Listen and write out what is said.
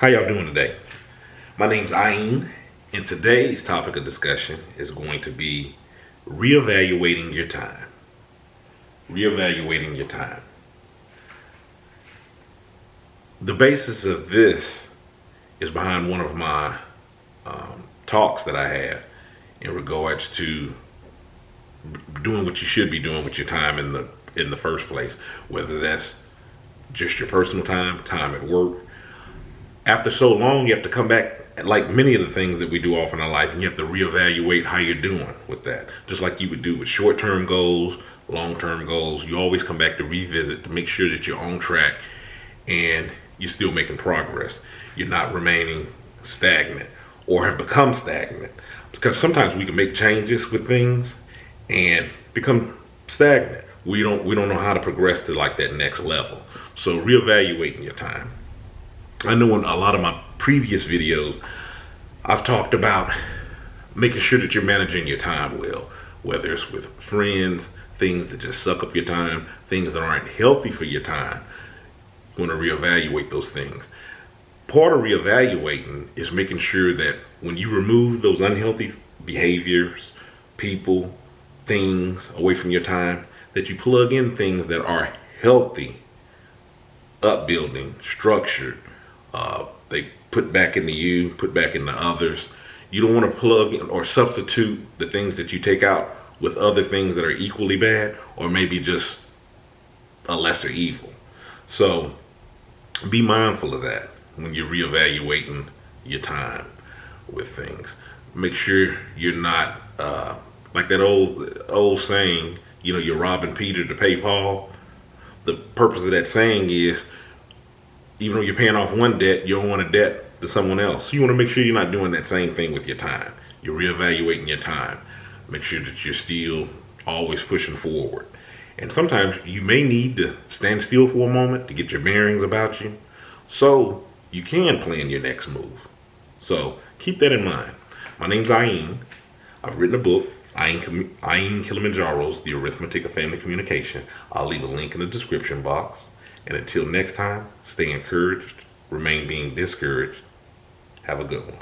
How y'all doing today? My name's Ayn, and today's topic of discussion is going to be reevaluating your time. Reevaluating your time. The basis of this is behind one of my talks that I have in regards to doing what you should be doing with your time in the first place, whether that's just your personal time at work. After so long, you have to come back, like many of the things that we do often in our life, and you have to reevaluate how you're doing with that. Just like you would do with short-term goals, long-term goals, you always come back to revisit to make sure that you're on track and you're still making progress. You're not remaining stagnant or have become stagnant. Because sometimes we can make changes with things and become stagnant. We don't know how to progress to like that next level. So reevaluating your time. I know in a lot of my previous videos, I've talked about making sure that you're managing your time well, whether it's with friends, things that just suck up your time, things that aren't healthy for your time. You want to reevaluate those things. Part of reevaluating is making sure that when you remove those unhealthy behaviors, people, things away from your time, that you plug in things that are healthy, upbuilding, structured, they put back into you, put back into others. You don't want to plug in or substitute the things that you take out with other things that are equally bad or maybe just a lesser evil. So be mindful of that when you're reevaluating your time with things. Make sure you're not like that old saying, you're robbing Peter to pay Paul. The purpose of that saying is, even though you're paying off one debt, you don't want a debt to someone else. So you want to make sure you're not doing that same thing with your time. You're reevaluating your time. Make sure that you're still always pushing forward. And sometimes you may need to stand still for a moment to get your bearings about you so you can plan your next move. So keep that in mind. My name's Ayn. I've written a book, Ayn Kilimanjaro's The Arithmetic of Family Communication. I'll leave a link in the description box. And until next time, stay encouraged, remain being discouraged. Have a good one.